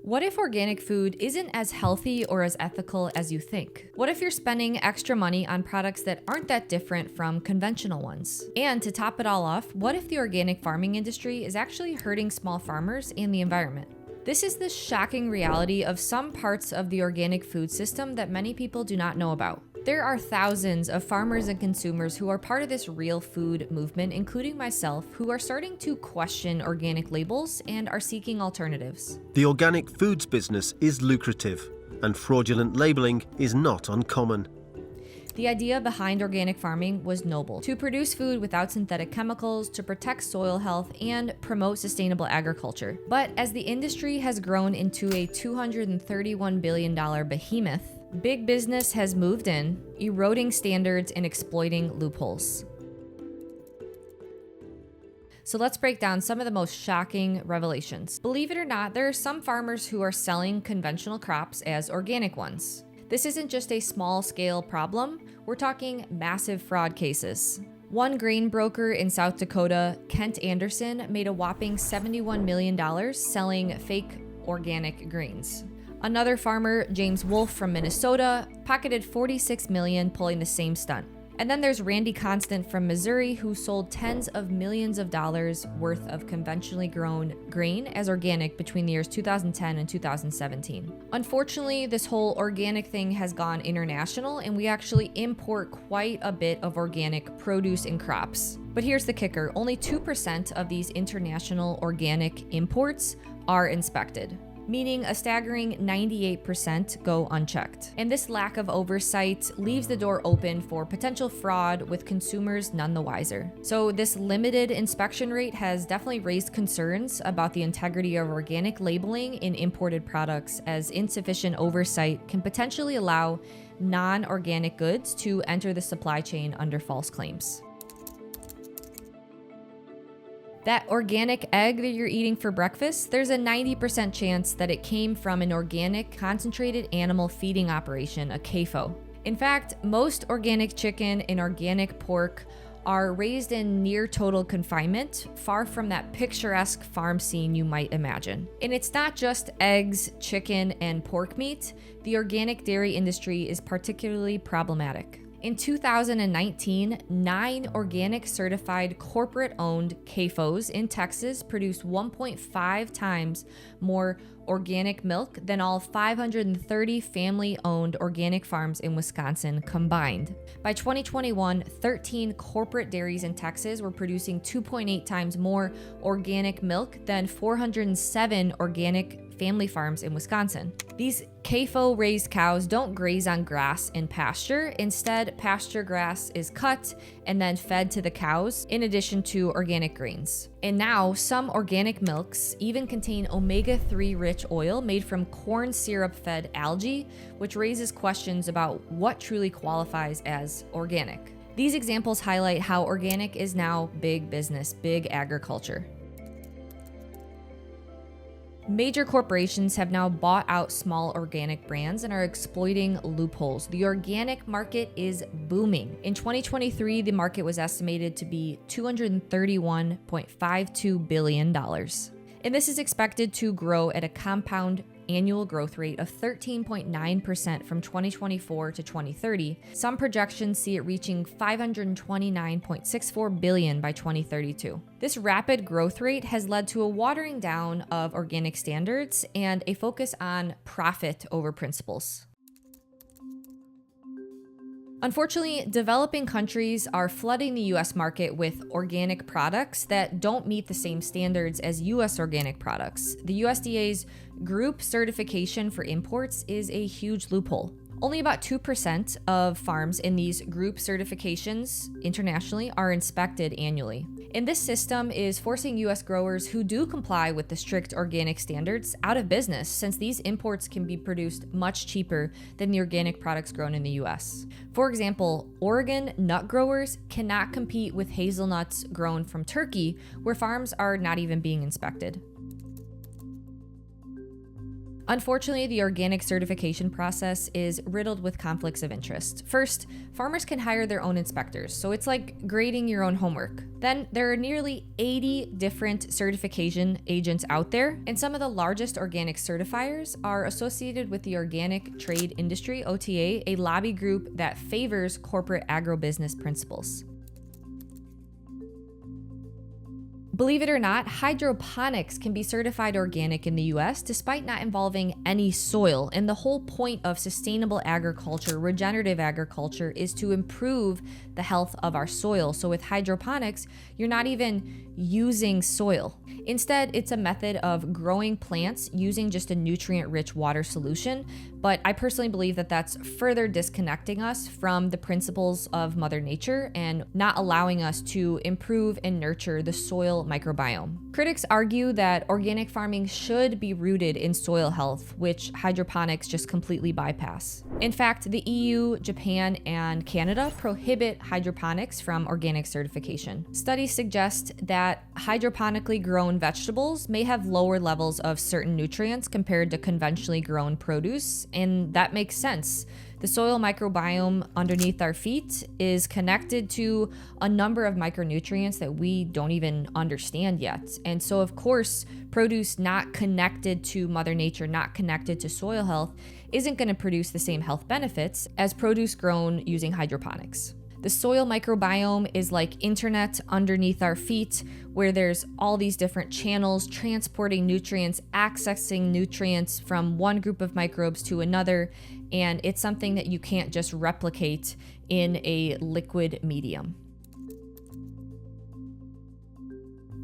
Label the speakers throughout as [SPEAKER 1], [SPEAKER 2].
[SPEAKER 1] What if organic food isn't as healthy or as ethical as you think? What if you're spending extra money on products that aren't that different from conventional ones? And to top it all off, what if the organic farming industry is actually hurting small farmers and the environment? This is the shocking reality of some parts of the organic food system that many people do not know about. There are thousands of farmers and consumers who are part of this real food movement, including myself, who are starting to question organic labels and are seeking alternatives.
[SPEAKER 2] The organic foods business is lucrative, and fraudulent labeling is not uncommon.
[SPEAKER 1] The idea behind organic farming was noble: to produce food without synthetic chemicals, to protect soil health, and promote sustainable agriculture. But as the industry has grown into a $231 billion behemoth, big business has moved in, eroding standards and exploiting loopholes. So let's break down some of the most shocking revelations. Believe it or not, there are some farmers who are selling conventional crops as organic ones. This isn't just a small-scale problem, we're talking massive fraud cases. One grain broker in South Dakota, Kent Anderson, made a whopping $71 million selling fake organic grains. Another farmer, James Wolfe from Minnesota, pocketed $46 million pulling the same stunt. And then there's Randy Constant from Missouri, who sold tens of millions of dollars worth of conventionally grown grain as organic between the years 2010 and 2017. Unfortunately, this whole organic thing has gone international, and we actually import quite a bit of organic produce and crops. But here's the kicker: only 2% of these international organic imports are inspected, meaning a staggering 98% go unchecked. And this lack of oversight leaves the door open for potential fraud, with consumers none the wiser. So this limited inspection rate has definitely raised concerns about the integrity of organic labeling in imported products, as insufficient oversight can potentially allow non-organic goods to enter the supply chain under false claims. That organic egg that you're eating for breakfast, there's a 90% chance that it came from an organic concentrated animal feeding operation, a CAFO. In fact, most organic chicken and organic pork are raised in near total confinement, far from that picturesque farm scene you might imagine. And it's not just eggs, chicken, and pork meat. The organic dairy industry is particularly problematic. In 2019, 9 organic certified corporate-owned CAFOs in Texas produced 1.5 times more organic milk than all 530 family-owned organic farms in Wisconsin combined. By 2021, 13 corporate dairies in Texas were producing 2.8 times more organic milk than 407 organic family farms in Wisconsin. These CAFO-raised cows don't graze on grass in pasture. Instead, pasture grass is cut and then fed to the cows, in addition to organic grains. And now, some organic milks even contain omega-3 rich oil made from corn syrup-fed algae, which raises questions about what truly qualifies as organic. These examples highlight how organic is now big business, big agriculture. Major corporations have now bought out small organic brands and are exploiting loopholes. The organic market is booming. In 2023, the market was estimated to be $231.52 billion. And this is expected to grow at a compound annual growth rate of 13.9% from 2024 to 2030. Some projections see it reaching $529.64 billion by 2032. This rapid growth rate has led to a watering down of organic standards and a focus on profit over principles. Unfortunately, developing countries are flooding the US market with organic products that don't meet the same standards as US organic products. The USDA's group certification for imports is a huge loophole. Only about 2% of farms in these group certifications internationally are inspected annually. And this system is forcing US growers who do comply with the strict organic standards out of business, since these imports can be produced much cheaper than the organic products grown in the US. For example, Oregon nut growers cannot compete with hazelnuts grown from Turkey, where farms are not even being inspected. Unfortunately, the organic certification process is riddled with conflicts of interest. First, farmers can hire their own inspectors, so it's like grading your own homework. Then, there are nearly 80 different certification agents out there, and some of the largest organic certifiers are associated with the Organic Trade Industry, OTA, a lobby group that favors corporate agribusiness principles. Believe it or not, hydroponics can be certified organic in the US despite not involving any soil. And the whole point of sustainable agriculture, regenerative agriculture, is to improve the health of our soil. So with hydroponics, you're not even using soil. Instead, it's a method of growing plants using just a nutrient-rich water solution. But I personally believe that that's further disconnecting us from the principles of Mother Nature and not allowing us to improve and nurture the soil microbiome. Critics argue that organic farming should be rooted in soil health, which hydroponics just completely bypass. In fact, the EU, Japan, and Canada prohibit hydroponics from organic certification. Studies suggest that hydroponically grown vegetables may have lower levels of certain nutrients compared to conventionally grown produce, and that makes sense. The soil microbiome underneath our feet is connected to a number of micronutrients that we don't even understand yet. And so, of course, produce not connected to Mother Nature, not connected to soil health, isn't going to produce the same health benefits as produce grown using hydroponics. The soil microbiome is like internet underneath our feet, where there's all these different channels transporting nutrients, accessing nutrients from one group of microbes to another, and it's something that you can't just replicate in a liquid medium.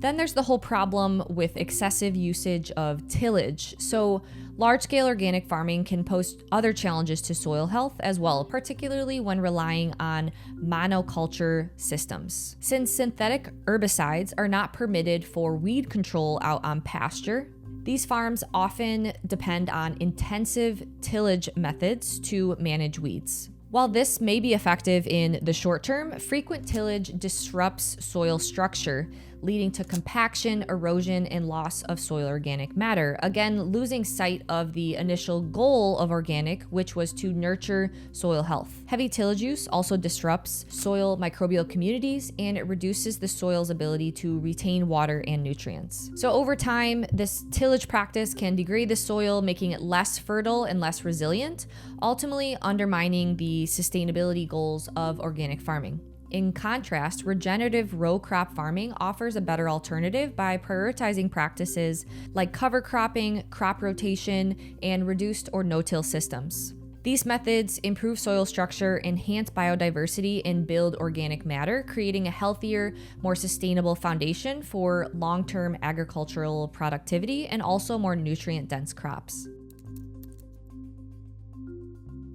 [SPEAKER 1] Then there's the whole problem with excessive usage of tillage. So large-scale organic farming can pose other challenges to soil health as well, particularly when relying on monoculture systems. Since synthetic herbicides are not permitted for weed control out on pasture, these farms often depend on intensive tillage methods to manage weeds. While this may be effective in the short term, frequent tillage disrupts soil structure, leading to compaction, erosion, and loss of soil organic matter. Again, losing sight of the initial goal of organic, which was to nurture soil health. Heavy tillage use also disrupts soil microbial communities, and it reduces the soil's ability to retain water and nutrients. So over time, this tillage practice can degrade the soil, making it less fertile and less resilient, ultimately undermining the sustainability goals of organic farming. In contrast, regenerative row crop farming offers a better alternative by prioritizing practices like cover cropping, crop rotation, and reduced or no-till systems. These methods improve soil structure, enhance biodiversity, and build organic matter, creating a healthier, more sustainable foundation for long-term agricultural productivity and also more nutrient-dense crops.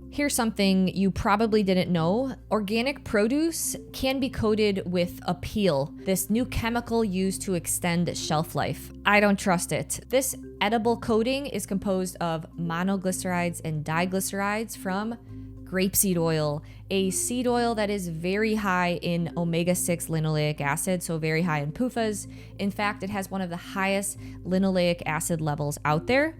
[SPEAKER 1] Here's something you probably didn't know. Organic produce can be coated with APEEL, this new chemical used to extend shelf life. I don't trust it. This edible coating is composed of monoglycerides and diglycerides from grapeseed oil, a seed oil that is very high in omega-6 linoleic acid, so very high in PUFAs. In fact, it has one of the highest linoleic acid levels out there.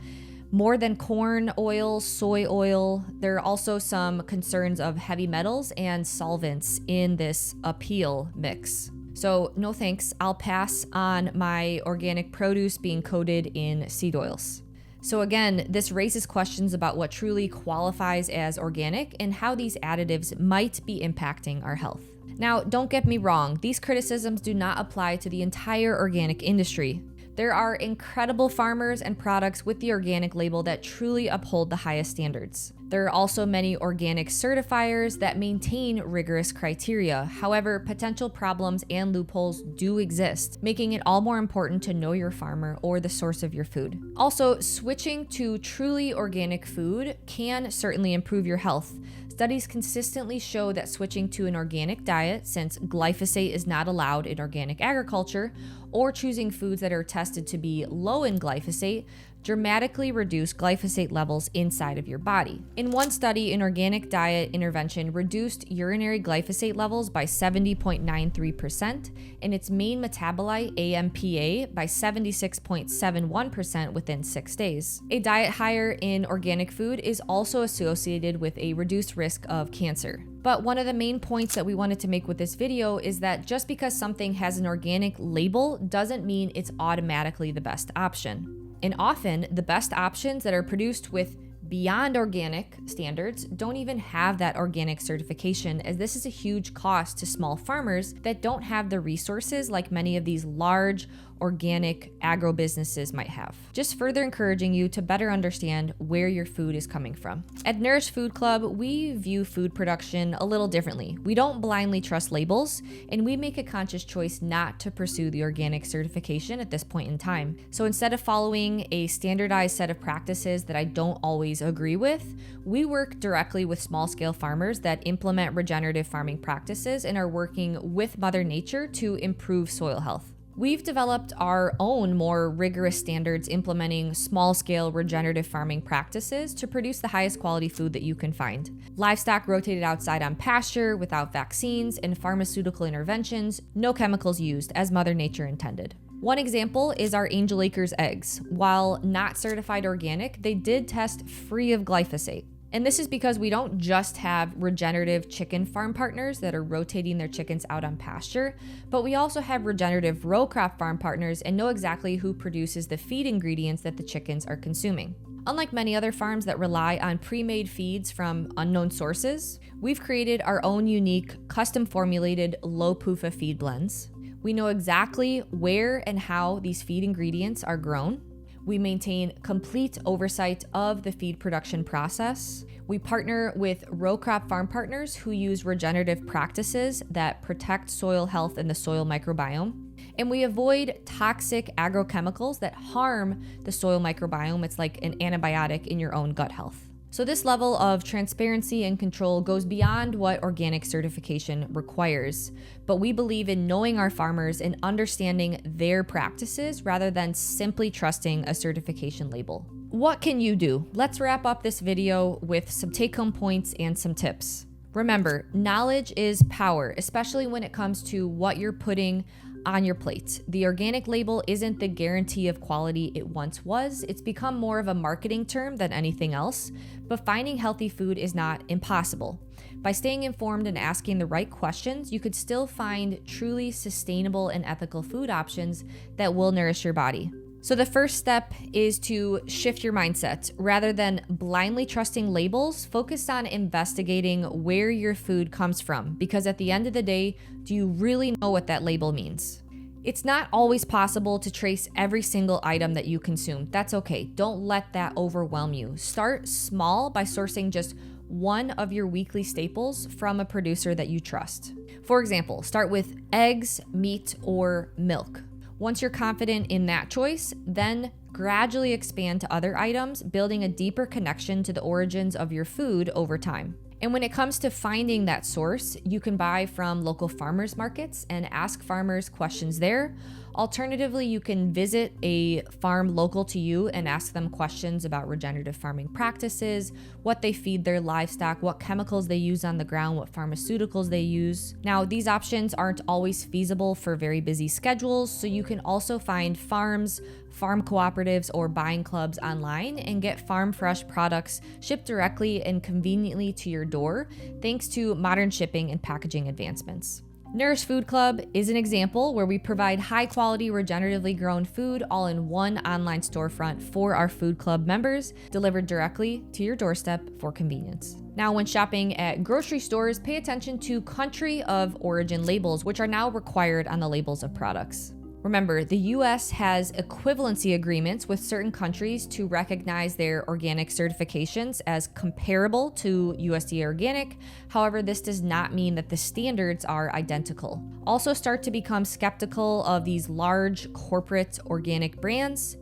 [SPEAKER 1] More than corn oil, soy oil. There are also some concerns of heavy metals and solvents in this APEEL mix. So no thanks, I'll pass on my organic produce being coated in seed oils. So again, this raises questions about what truly qualifies as organic and how these additives might be impacting our health. Now, don't get me wrong, these criticisms do not apply to the entire organic industry. There are incredible farmers and products with the organic label that truly uphold the highest standards. There are also many organic certifiers that maintain rigorous criteria. However, potential problems and loopholes do exist, making it all more important to know your farmer or the source of your food. Also, switching to truly organic food can certainly improve your health. Studies consistently show that switching to an organic diet, since glyphosate is not allowed in organic agriculture, or choosing foods that are tested to be low in glyphosate dramatically reduce glyphosate levels inside of your body. In one study, an organic diet intervention reduced urinary glyphosate levels by 70.93% and its main metabolite, AMPA, by 76.71% within 6 days. A diet higher in organic food is also associated with a reduced risk of cancer. But one of the main points that we wanted to make with this video is that just because something has an organic label doesn't mean it's automatically the best option. And often, the best options that are produced with beyond organic standards don't even have that organic certification, as this is a huge cost to small farmers that don't have the resources like many of these large organic agro businesses might have. Just further encouraging you to better understand where your food is coming from. At Nourish Food Club, we view food production a little differently. We don't blindly trust labels, and we make a conscious choice not to pursue the organic certification at this point in time. So instead of following a standardized set of practices that I don't always agree with, we work directly with small-scale farmers that implement regenerative farming practices and are working with Mother Nature to improve soil health. We've developed our own more rigorous standards implementing small-scale regenerative farming practices to produce the highest quality food that you can find. Livestock rotated outside on pasture without vaccines and pharmaceutical interventions, no chemicals used as Mother Nature intended. One example is our Angel Acres eggs. While not certified organic, they did test free of glyphosate. And this is because we don't just have regenerative chicken farm partners that are rotating their chickens out on pasture, but we also have regenerative row crop farm partners and know exactly who produces the feed ingredients that the chickens are consuming. Unlike many other farms that rely on pre-made feeds from unknown sources, we've created our own unique, custom-formulated low PUFA feed blends. We know exactly where and how these feed ingredients are grown. We maintain complete oversight of the feed production process. We partner with row crop farm partners who use regenerative practices that protect soil health and the soil microbiome. And we avoid toxic agrochemicals that harm the soil microbiome. It's like an antibiotic in your own gut health. So this level of transparency and control goes beyond what organic certification requires, but we believe in knowing our farmers and understanding their practices rather than simply trusting a certification label. What can you do? Let's wrap up this video with some take-home points and some tips. Remember, knowledge is power, especially when it comes to what you're putting on your plate. The organic label isn't the guarantee of quality it once was. It's become more of a marketing term than anything else, but finding healthy food is not impossible. By staying informed and asking the right questions, you could still find truly sustainable and ethical food options that will nourish your body. So the first step is to shift your mindset. Rather than blindly trusting labels, focus on investigating where your food comes from, because at the end of the day, do you really know what that label means? It's not always possible to trace every single item that you consume. That's okay. Don't let that overwhelm you. Start small by sourcing just one of your weekly staples from a producer that you trust. For example, start with eggs, meat, or milk. Once you're confident in that choice, then gradually expand to other items, building a deeper connection to the origins of your food over time. And when it comes to finding that source, you can buy from local farmers markets and ask farmers questions there. Alternatively, you can visit a farm local to you and ask them questions about regenerative farming practices, what they feed their livestock, what chemicals they use on the ground, what pharmaceuticals they use. Now, these options aren't always feasible for very busy schedules, so you can also find farms, farm cooperatives, or buying clubs online and get farm fresh products shipped directly and conveniently to your door, thanks to modern shipping and packaging advancements. Nourish Food Club is an example where we provide high-quality, regeneratively grown food all in one online storefront for our food club members, delivered directly to your doorstep for convenience. Now, when shopping at grocery stores, pay attention to country of origin labels, which are now required on the labels of products. Remember, the US has equivalency agreements with certain countries to recognize their organic certifications as comparable to USDA organic. However, this does not mean that the standards are identical. Also, start to become skeptical of these large corporate organic brands,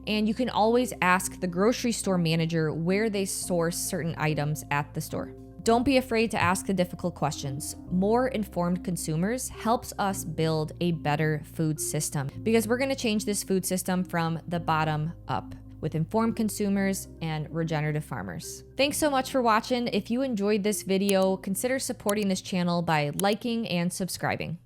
[SPEAKER 1] and you can always ask the grocery store manager where they source certain items at the store. Don't be afraid to ask the difficult questions. More informed consumers helps us build a better food system because we're going to change this food system from the bottom up with informed consumers and regenerative farmers. Thanks so much for watching. If you enjoyed this video, consider supporting this channel by liking and subscribing.